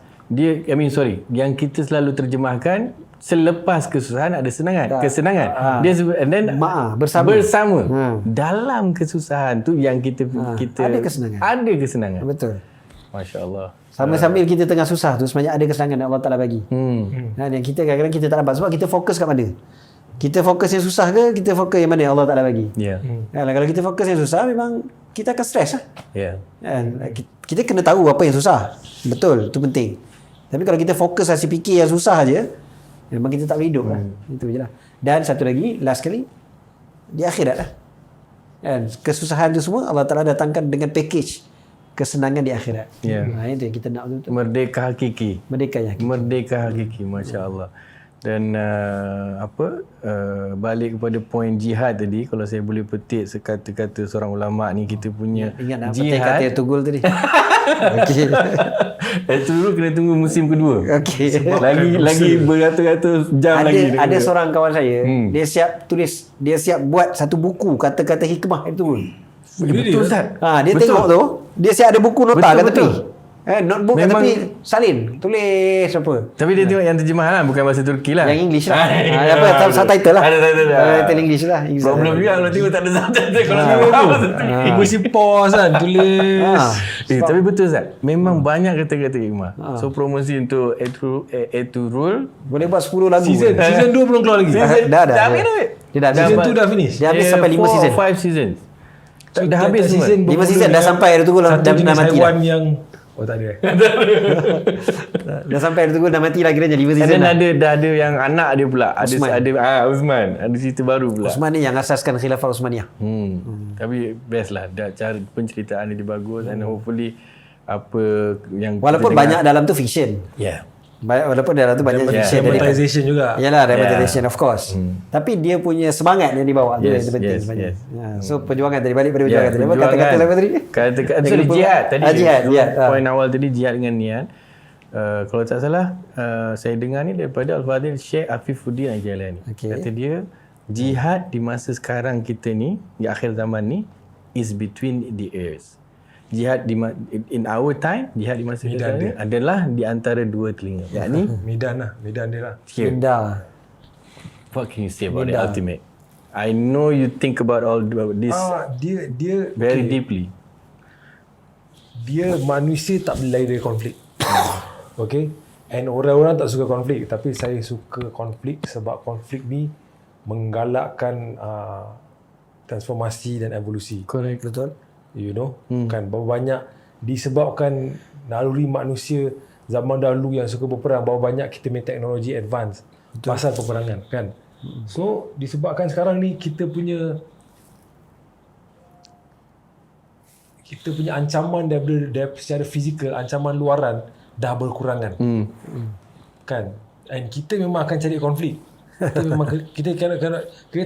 yang kita selalu terjemahkan selepas kesusahan ada kesenangan. Dia and then bersama. Dalam kesusahan tu yang kita ada kesenangan. Ada kesenangan. Betul. Masya-Allah. Sambil kita tengah susah tu sebenarnya ada kesenangan yang Allah Taala bagi. Yang kita kadang-kadang kita tak dapat sebab kita fokus kat mana? Kita fokus yang susah ke kita fokus yang mana yang Allah Taala bagi? Ya. Kalau kita fokus yang susah memang kita akan stres lah. Ya. Kita kena tahu apa yang susah. Betul, itu penting. Tapi kalau kita fokus asyik fikir yang susah aja, memang kita tak boleh hidup lah. Itu je lah. Dan satu lagi, last kali, di akhirat lah. Kesusahan tu semua Allah Ta'ala datangkan dengan package kesenangan di akhirat. Itu yang kita nak betul-betul. Merdeka hakiki. Merdeka hakiki, Masya-Allah. Dan balik kepada poin jihad tadi, kalau saya boleh petik sekata-kata seorang ulama ni, kita punya ingat jihad kata Tugul tadi. Itu dulu kena tunggu musim kedua. Lagi Sebab beratus-ratus jam lagi. Ada seorang kawan saya, dia siap buat satu buku kata-kata hikmah itu. Betul Ustaz. Dia tengok tu, dia siap ada buku nota kat tepi. Notebook kat Memang, tepi, salin, tulis apa. tapi dia tengok yang terjemahan lah, bukan bahasa Turki lah. Yang English lah. Subtitle lah. Ada Subtitle English lah. Problem juga kalau tengok tak ada subtitle. Kalau tengok bahasa Turki. Mesti pause kan, tulis. Tapi betul Ustaz, memang banyak kata-kata hikmah. So promosi untuk Eturul Boleh buat 10 lagu. Season 2 belum keluar lagi. Dah. Season 2 dah finish. Dia habis sampai 5 season. 5 seasons. Dah habis semua. 5 season dah sampai ada tu dah satu jenis mati haiwan dah. yang tak ada. Dah sampai ada tu dah mati lah kiranya 5 season. Dan ada yang anak dia pula. Usman. Usman. Ada cerita baru pula. Usman ni yang asaskan Khilafah Usmaniyah. Tapi best lah. Cara penceritaan dia bagus and hopefully apa yang walaupun banyak dalam tu fiction. Walaupun dalam tu banyak fiction. Dramatization juga. Yalah, dramatization of course. Tapi dia punya semangat yang dibawa tu yang penting sebenarnya. So perjuangan tadi, balik pada perjuangan tadi. Kata-kata apa tadi? Sorry, jihad tadi. Jihad. Poin awal tadi jihad dengan niat. Kalau tak salah, saya dengar ni daripada Al-Fadhil Syekh Afifuddin Al-Jailani. Kata dia, jihad di masa sekarang kita ni, di akhir zaman ni, is between the ears. Jihad in our time, jihad di masa sekarang ni adalah di antara dua telinga. Yakni Medan dia lah. Indah. What can you say about the ultimate? I know you think about all this Dia very deeply. Dia manusia tak boleh lari dari konflik. Okay? And orang-orang tak suka konflik, tapi saya suka konflik sebab konflik ni menggalakkan transformasi dan evolusi. Correct. Betul. You know, kan berapa banyak disebabkan naluri manusia zaman dahulu yang suka berperang, berapa banyak kita punya teknologi advance pasal peperangan kan. So disebabkan sekarang ni kita punya ancaman daripada secara fizikal, ancaman luaran dah berkurangan. Kan, and kita memang akan cari konflik. Kita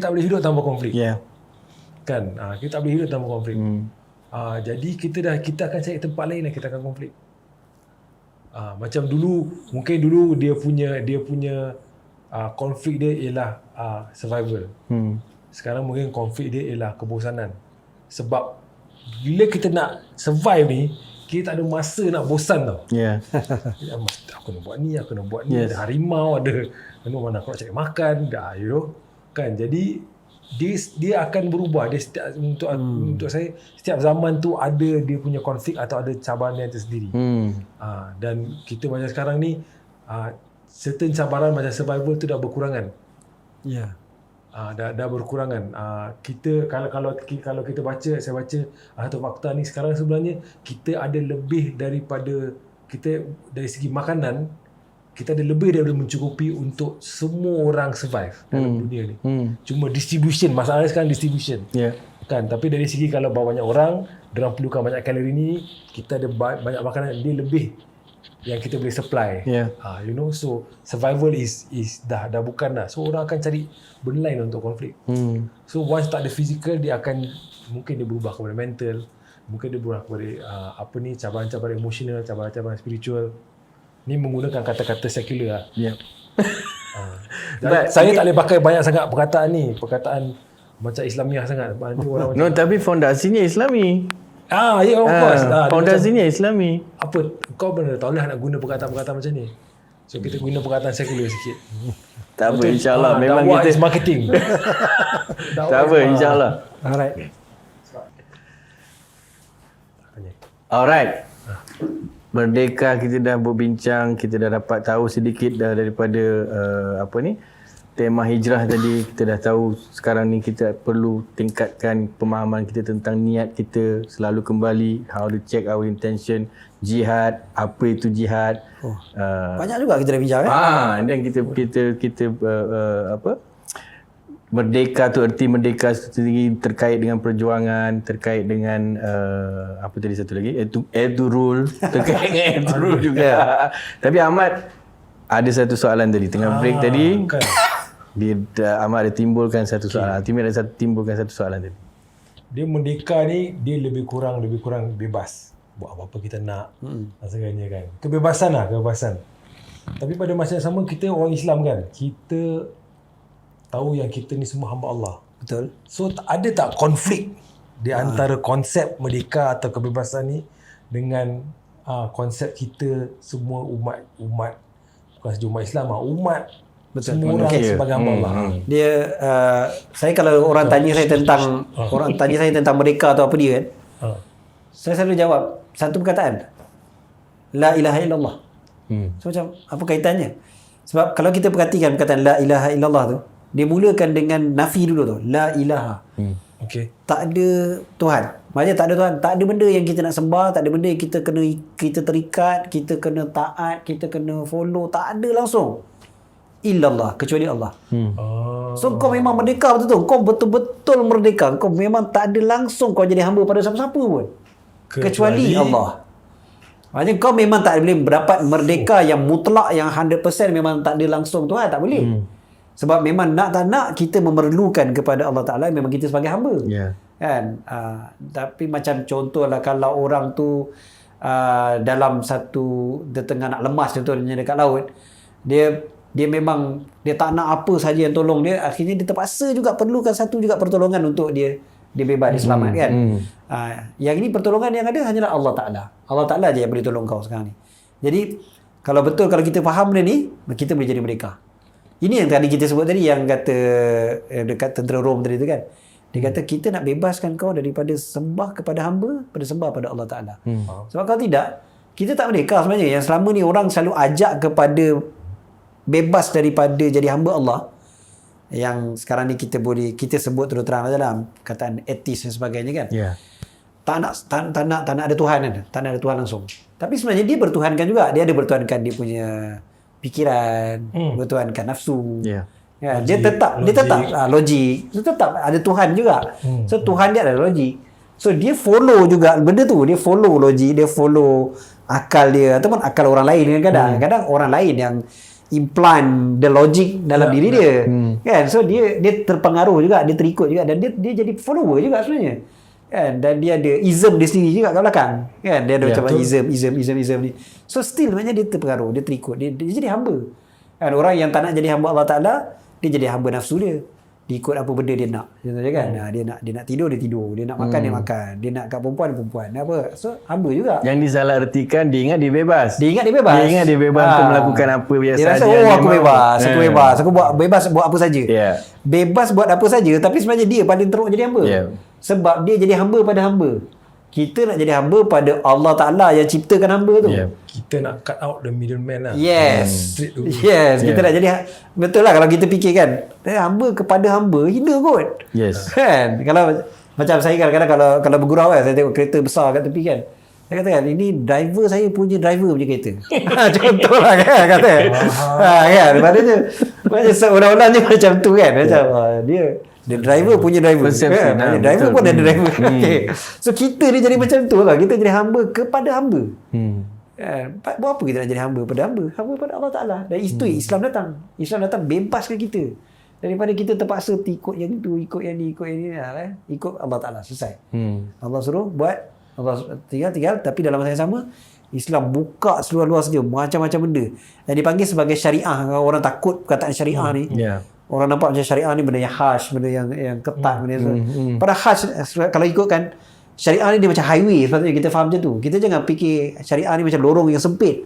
tak boleh hidup tanpa konflik. Kan, kita tak boleh hidup tanpa konflik. Jadi kita akan cari tempat lain yang kita akan konflik. Macam dulu, mungkin dulu dia punya konflik dia ialah survival. Sekarang mungkin konflik dia ialah kebosanan. Sebab bila kita nak survive ni, kita tak ada masa nak bosan tau. Aku nak buat ni, ada harimau, ada mana aku nak cari makan, you know. Kan, jadi dia akan berubah. Dia untuk saya setiap zaman tu ada dia punya konflik atau ada cabaran yang tersendiri. Dan kita macam sekarang ni certain cabaran macam survival tu dah berkurangan. Dah berkurangan. Kita kalau kita baca, saya baca satu fakta ni, sekarang sebenarnya kita ada lebih daripada kita dari segi makanan. Kita ada lebih daripada mencukupi untuk semua orang survive dalam dunia ni. Cuma distribution, masalahnya sekarang distribution. Kan, tapi dari segi kalau banyak orang, diorang perlukan banyak kalori ni, kita ada banyak makanan, dia lebih yang kita boleh supply. You know, so survival is dah bukan dah. So orang akan cari benda lain untuk konflik. So once tak ada physical, dia akan mungkin dia berubah kepada mental, mungkin dia berubah kepada cabaran-cabaran emosional, cabaran-cabaran spiritual. Ni menggunakan kata-kata sekular lah. Saya tak boleh pakai banyak sangat perkataan macam Islamiah sangat. Tapi fondasinya Islami. Ya, of course. Dia Fondasinya Islami. apa, kau benar tahu lah nak guna perkataan-perkataan macam ni. So kita guna perkataan sekular sikit. Tak apa, insyaAllah. Memang dakwah kita... is marketing. Tak apa, insyaAllah. Alright. Alright. Merdeka, kita dah berbincang, kita dah dapat tahu sedikit dah daripada tema hijrah tadi. Kita dah tahu sekarang ni kita perlu tingkatkan pemahaman kita tentang niat kita, selalu kembali, how to check our intention, jihad, apa itu jihad. Banyak juga kita dah bincang Dan kita merdeka tu, erti merdeka sendiri terkait dengan perjuangan, terkait dengan apa tadi satu lagi, edurul, terkait dengan edurul juga. Tapi Ahmad ada satu soalan tadi tengah break tadi. Ahmad ada timbulkan satu soalan. Ultimate ada timbulkan satu soalan tadi. Dia merdeka ni dia lebih kurang bebas. Buat apa-apa kita nak. Rasanya kan. Kebebasan. Tapi pada masa yang sama kita orang Islam kan. Kita tahu yang kita ni semua hamba Allah. Betul. So ada tak konflik di antara konsep merdeka atau kebebasan ni dengan konsep kita semua umat bukan saja umat Islam, umat Betul. semua orang sebagai hamba Allah. Dia saya kalau orang tanya saya tentang merdeka atau apa dia kan. Saya selalu jawab satu perkataan. La ilaha illallah. So macam apa kaitannya? Sebab kalau kita perhatikan perkataan la ilaha illallah tu, dia mulakan dengan nafi dulu tu. La ilaha. Okey. Tak ada Tuhan. Maksudnya tak ada Tuhan. Tak ada benda yang kita nak sembah. Tak ada benda yang kita terikat. Kita kena taat. Kita kena follow. Tak ada langsung. Illallah. Kecuali Allah. So kau memang merdeka betul-betul. Kau betul-betul merdeka. Kau memang tak ada langsung kau jadi hamba pada siapa-siapa pun. Kecuali Allah. Maksudnya kau memang tak boleh mendapat merdeka yang mutlak, yang 100% memang tak ada langsung Tuhan. Tak boleh. Sebab memang nak tak nak kita memerlukan kepada Allah Ta'ala, memang kita sebagai hamba. Kan? Tapi macam contohlah kalau orang tu dalam satu, dia tengah nak lemas contohnya dekat laut, dia memang dia tak nak apa saja yang tolong dia, akhirnya dia terpaksa juga perlukan satu juga pertolongan untuk dia bebas, dia selamat kan. Yang ini pertolongan yang ada hanyalah Allah Ta'ala. Allah Ta'ala je yang boleh tolong kau sekarang ni. Jadi kalau kita faham benda ni, kita boleh jadi merdeka. Ini yang tadi kita sebut tadi, yang kata dekat tentera Rom tadi tu kan. Dia kata kita nak bebaskan kau daripada sembah kepada hamba, pada sembah pada Allah Ta'ala. Sebab kalau tidak, kita tak merdeka sebenarnya. Yang selama ni orang selalu ajak kepada bebas daripada jadi hamba Allah, yang sekarang ni kita sebut terus terang dalam kataan etis dan sebagainya kan. Tak nak ada Tuhan kan. Tak nak ada Tuhan langsung. Tapi sebenarnya dia bertuhankan juga. Dia ada bertuhankan dia punya pikiran, bertuhankan nafsu. Ya, dia tetap logik. Dia tetap ada Tuhan juga. So Tuhan dia adalah logik. So dia follow juga benda tu. Dia follow logik, dia follow akal dia ataupun akal orang lain kan. Kadang orang lain yang implant the logic dalam diri dia. Kan? So dia terpengaruh juga, dia terikut juga, dan dia jadi follower juga sebenarnya. Kan? Dan dia ada ism dia sendiri juga kat belakang. Kan? Dia ada macam ism ni. So still maknanya dia terpengaruh, dia terikut, dia jadi hamba. Kan? Orang yang tak nak jadi hamba Allah Ta'ala, dia jadi hamba nafsu dia. Dia ikut apa benda dia nak. Contohnya kan, dia nak tidur, dia tidur. Dia nak makan, dia makan. Dia nak kat perempuan, perempuan. Apa? So hamba juga. Yang disalahartikan, dia ingat dia bebas. Dia ingat dia bebas untuk melakukan apa biasa. Dia rasa aku bebas. Aku bebas buat apa saja. Bebas buat apa saja, tapi sebenarnya dia paling teruk jadi hamba. Sebab dia jadi hamba pada hamba. Kita nak jadi hamba pada Allah Ta'ala yang ciptakan hamba tu. Kita nak cut out the middleman lah. Yes. Kita nak jadi, betul lah kalau kita fikir kan, hamba kepada hamba, hina kot. Kan? Kalau macam saya kadang-kadang kalau bergurau kan, saya tengok kereta besar kat tepi kan, saya kata kan, ini driver saya punya driver punya kereta. Contohlah kan, kata. Kan? Maknanya seolah-olah je macam tu kan. Macam dia driver punya driver. Kan? Driver pun ada driver. So kita ni jadi macam tu lah. Kita jadi hamba kepada hamba. Buat apa kita nak jadi hamba pada hamba? Hamba pada Allah Ta'ala. Dan itu Islam datang. Islam datang bebaskan kita daripada kita terpaksa ikut yang itu, ikut yang ni, ikut yang ni. Ikut Allah Ta'ala. Selesai. Allah suruh buat, Allah tinggal. Tapi dalam masa yang sama, Islam buka seluar-luar saja macam-macam benda. Dan dipanggil sebagai syariah. Orang takut perkataan syariah ni. Orang nampak macam syariah ni benda yang harsh, benda yang ketat, benda tu. Pada harsh, kalau ikutkan syariah ni dia macam highway, sepatutnya kita faham macam tu. Kita jangan fikir syariah ni macam lorong yang sempit.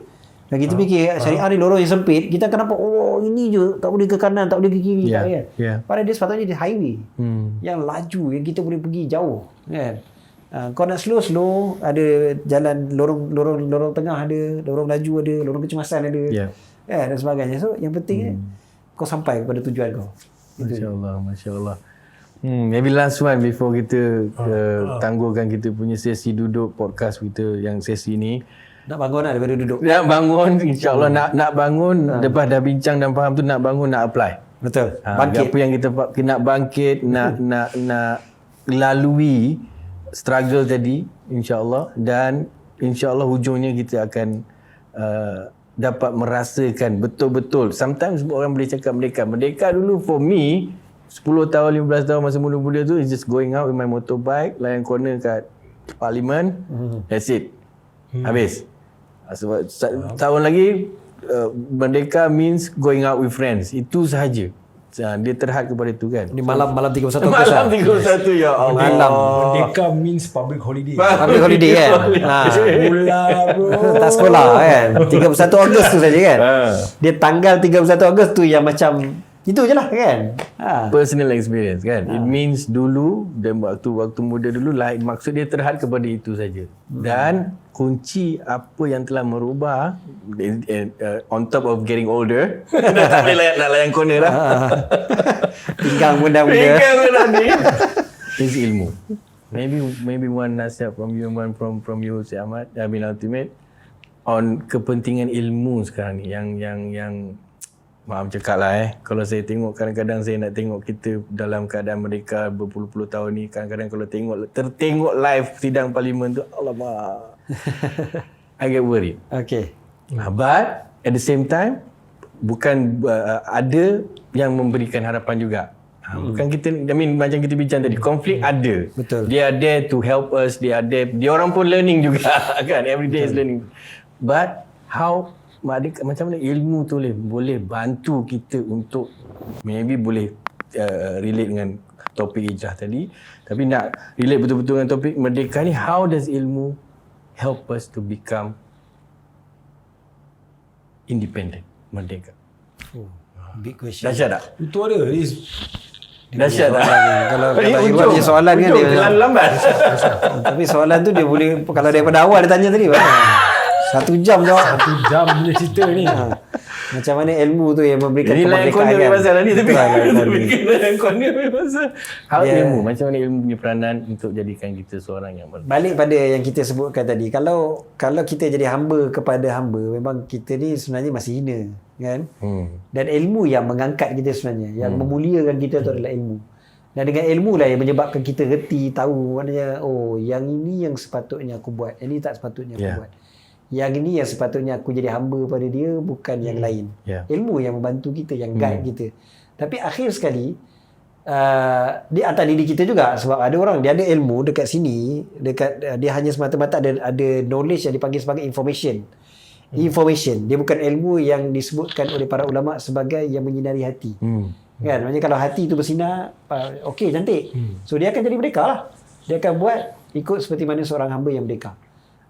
Dan kita fikir syariah ni lorong yang sempit, kita akan nampak ini je, tak boleh ke kanan, tak boleh ke kiri, tak kan. Padahal dia sepatutnya dia highway yang laju, yang kita boleh pergi jauh kan. Kau nak slow ada jalan lorong tengah ada, lorong laju ada, lorong kecemasan ada, kan, dan sebagainya. So yang penting kau sampai kepada tujuan kau. Masya-Allah. Maybe last one before kita tangguhkan kita punya sesi duduk podcast kita yang sesi ni. Nak bangun lah daripada duduk. Nak bangun, insya-Allah nak bangun lepas dah bincang dan faham tu, nak bangun, nak apply. Betul. Bangkit. Apa yang kita nak bangkit, nak lalui struggle tadi, insya-Allah, dan insya-Allah hujungnya kita akan dapat merasakan betul-betul. Sometimes orang boleh cakap merdeka dulu for me 10 tahun, 15 tahun masa muda-muda tu is just going out with my motorbike, layan corner kat Parlimen, that's it. Habis. Sebab tahun lagi merdeka means going out with friends. Itu sahaja. Dia terhad kepada itu kan. Ni malam 31 Ogos. Malam 31 ya Allah. Malam. Merdeka means public holiday. Public holiday kan. Sekolah bro. Tak sekolah kan. 31 Ogos tu saja kan. Dia tanggal 31 Ogos tu yang macam itu je lah kan. Personal experience kan. It means dulu dan waktu muda dulu lah, maksud dia terhad kepada itu saja. Dan kunci apa yang telah merubah on top of getting older tak boleh nak layan corner lah. Pinggang muda ni is ilmu. Maybe one nasihat from you, one from you Syed Ahmad, Ultimate, on kepentingan ilmu sekarang ni yang maaf cakap lah kalau saya tengok, kadang-kadang saya nak tengok kita dalam keadaan mereka berpuluh-puluh tahun ni, kadang-kadang kalau tertengok live sidang parlimen tu, alamak, I get worried. Okay. But at the same time, bukan ada yang memberikan harapan juga. Bukan kita, macam kita bincang tadi, konflik ada. Betul. They are there to help us, they are there, dia orang pun learning juga kan, every day is learning. But how macam mana ilmu tu boleh bantu kita untuk maybe boleh relate dengan topik hijrah tadi, tapi nak relate betul-betul dengan topik merdeka ni, how does ilmu help us to become independent, merdeka? Big question. Dahsyat tak? Itu ada. Dahsyat tak? Kalau Iwan punya soalan kan dia terlalu lambat. Tapi soalan tu dia boleh, kalau daripada awal dia tanya tadi 1 jam jawab. 1 jam punya cerita ni. Macam mana ilmu tu yang memberikan Jadi layan corner kemerdekaan. pasal ni, tapi layan corner pasal how Yeah. ilmu, macam mana ilmu punya peranan untuk jadikan kita seorang yang merdeka. Balik pada yang kita sebutkan tadi, kalau kita jadi hamba kepada hamba, memang kita ni sebenarnya masih hina kan. Dan ilmu yang mengangkat kita sebenarnya, yang memuliakan kita tu adalah ilmu. Dan dengan ilmu lah yang menyebabkan kita reti, tahu maknanya, oh yang ini yang sepatutnya aku buat, yang ini tak sepatutnya aku buat. Yang ini yang sepatutnya aku jadi hamba pada dia, bukan yang lain. Ilmu yang membantu kita, yang guide kita. Tapi akhir sekali dia atas diri kita juga, sebab ada orang dia ada ilmu dekat sini, dia hanya semata-mata ada knowledge yang dipanggil sebagai information. Dia bukan ilmu yang disebutkan oleh para ulama sebagai yang menyinari hati. Kan, maksudnya kalau hati tu bersinar, okey, cantik. So dia akan jadi merdeka lah. Dia akan buat ikut seperti mana seorang hamba yang merdeka.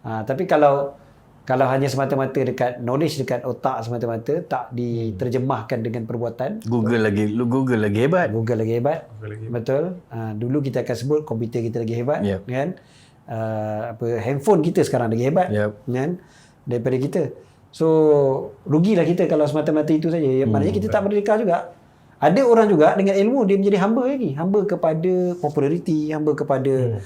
Tapi kalau hanya semata-mata dekat knowledge, dekat otak semata-mata, tak diterjemahkan dengan perbuatan. Google lagi hebat. Betul. Dulu kita akan sebut komputer kita lagi hebat, kan? Handphone kita sekarang lagi hebat, kan? Daripada kita. So rugilah kita kalau semata-mata itu saja. Maknanya kita tak merdeka juga. Ada orang juga dengan ilmu dia menjadi hamba lagi, hamba kepada populariti, hamba kepada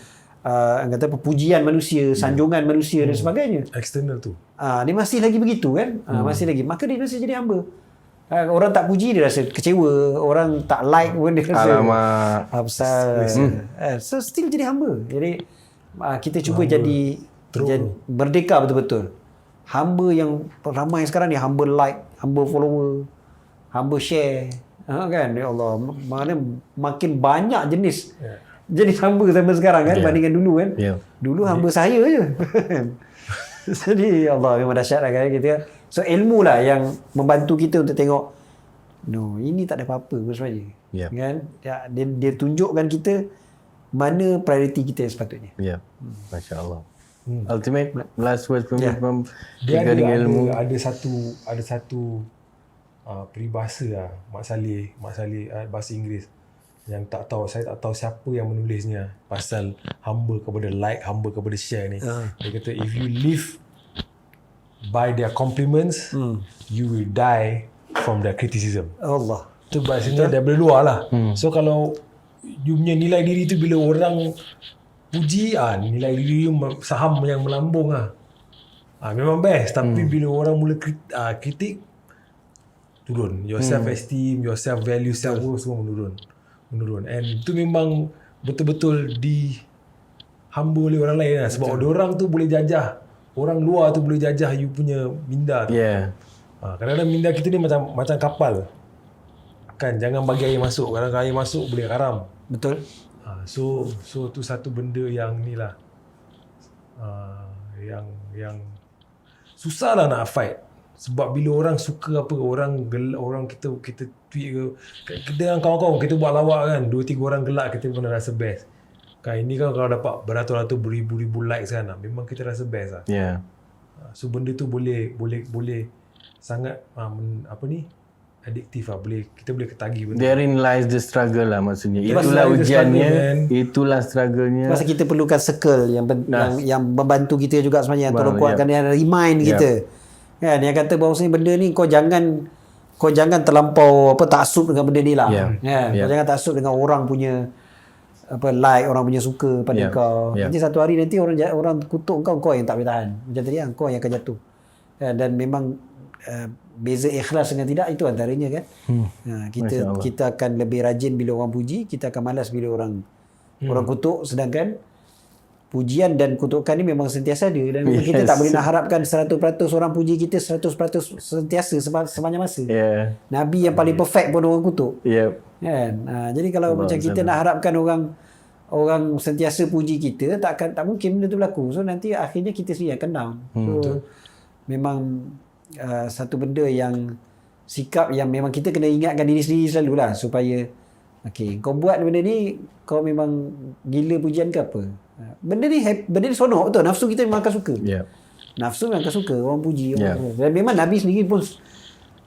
kata pujian manusia, sanjungan manusia dan sebagainya. Eksternal tu. Dia masih lagi begitu kan? Masih lagi. Maka dia masih jadi hamba. Orang tak puji dia rasa kecewa, orang tak like pun dia rasa pasal. So still jadi hamba. Jadi kita cuba jadi merdeka betul-betul. Hamba yang ramai sekarang ni, hamba like, hamba follower, hamba share. Kan? Ya Allah, mana makin banyak jenis. Jadi hamba sampai sekarang kan, bandingkan dulu kan. Dulu hamba saya je. Jadi Allah, memang dahsyat lah kan kita. So ilmu lah yang membantu kita untuk tengok, no, ini tak ada apa-apa sebenarnya. Kan? Dia tunjukkan kita mana prioriti kita yang sepatutnya. Ya. Masya Allah. Ultimate last words from Dia regarding ilmu. ada satu peribahasa lah Mak Saleh bahasa Inggeris yang saya tak tahu siapa yang menulisnya pasal hamba kepada like, hamba kepada share ni. Dia kata if you live by their compliments, you will die from their criticism. Allah. Itu bahasanya daripada luar lah. So kalau you punya nilai diri tu bila orang puji, nilai diri you saham yang melambung lah. Memang best. Tapi bila orang mula kritik, turun. Your self-esteem, your self-value, self-worth semua menurun. And itu memang betul-betul dihamba oleh orang lain lah. Sebab orang tu boleh jajah. Orang luar tu boleh jajah you punya minda tu. Yeah. Kadang-kadang minda kita ni macam kapal. Kan, jangan bagi air masuk. Kadang-kadang air masuk boleh karam. Betul. So tu satu benda yang ni lah. Yang susah lah nak fight. Sebab bila orang suka apa, orang kita tweet ke dengan kawan-kawan kita buat lawak kan, 2-3 orang gelak kita pun rasa best. Kan ini kan kalau dapat beratus-ratus beribu-ribu likes kan, memang kita rasa best lah. Yeah. So benda tu boleh sangat adiktif lah. Kita boleh ketagih benda. Therein lies the struggle lah maksudnya. Itulah Itulah the ujiannya, struggle, itulah struggle-nya. Masa kita perlukan circle yang membantu kita juga sebenarnya, yang tolong kuatkan, yang remind kita. Kan, yang kata bahawasanya benda ni kau jangan terlampau taksub dengan benda ni lah. Kau jangan taksub dengan orang punya like, orang punya suka pada kau. Nanti satu hari nanti orang kutuk kau yang tak boleh tahan. Macam tadi kau yang akan jatuh. Dan memang beza ikhlas dengan tidak itu antaranya kan. Kita akan lebih rajin bila orang puji, kita akan malas bila orang kutuk, sedangkan pujian dan kutukan ni memang sentiasa ada dan kita tak boleh nak harapkan 100% orang puji kita 100% sentiasa sepanjang masa. Nabi yang paling perfect pun orang kutuk. Kan? Jadi kalau macam kita nak harapkan orang sentiasa puji kita, tak mungkin benda tu berlaku. So nanti akhirnya kita sendiri akan down. So memang satu benda yang sikap yang memang kita kena ingatkan diri sendiri selalulah supaya kau buat benda ni, kau memang gila pujian ke apa? Benda ni seronok betul. Nafsu kita memang akan suka. Nafsu memang akan suka orang puji. Dan memang Nabi sendiri pun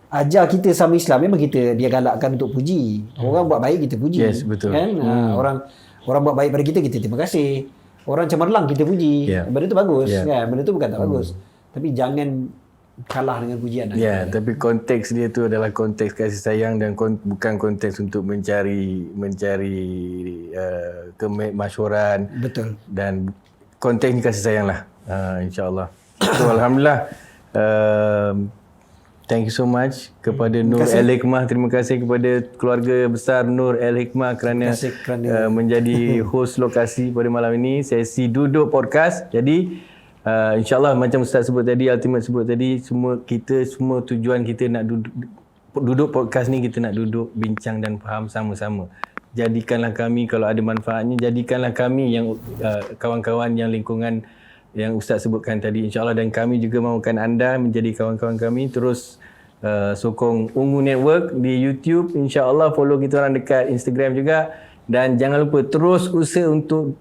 ajar kita sama Islam, memang dia galakkan untuk puji. Orang buat baik kita puji. Yes, betul. Kan? Orang buat baik pada kita terima kasih. Orang cemerlang kita puji. Benda tu bagus. Kan? Benda tu bukan tak bagus. Tapi jangan kalah dengan pujian. Tapi konteks dia tu adalah konteks kasih sayang dan bukan konteks untuk mencari kemasyhuran. Betul. Dan konteks ni kasih sayang lah, insyaAllah. So Alhamdulillah, thank you so much kepada Nur El-Hikmah. Terima kasih kepada keluarga besar Nur El-Hikmah kerana menjadi host lokasi pada malam ini, sesi Duduk Podcast. Jadi InsyaAllah macam Ustaz sebut tadi, Ultimate sebut tadi, semua tujuan kita nak duduk podcast ni, kita nak duduk bincang dan faham sama-sama. Jadikanlah kami, kalau ada manfaatnya, jadikanlah kami yang kawan-kawan yang lingkungan yang Ustaz sebutkan tadi, insyaAllah, dan kami juga mahukan anda menjadi kawan-kawan kami. Terus sokong Ungu Network di YouTube, insyaAllah follow kita orang dekat Instagram juga, dan jangan lupa terus usaha untuk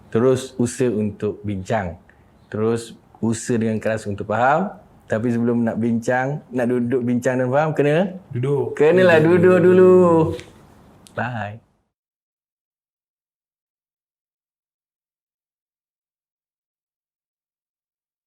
terus usaha untuk bincang. Terus usaha dengan keras untuk faham. Tapi sebelum nak bincang, nak duduk bincang dan faham, kenalah duduk dulu. Bye.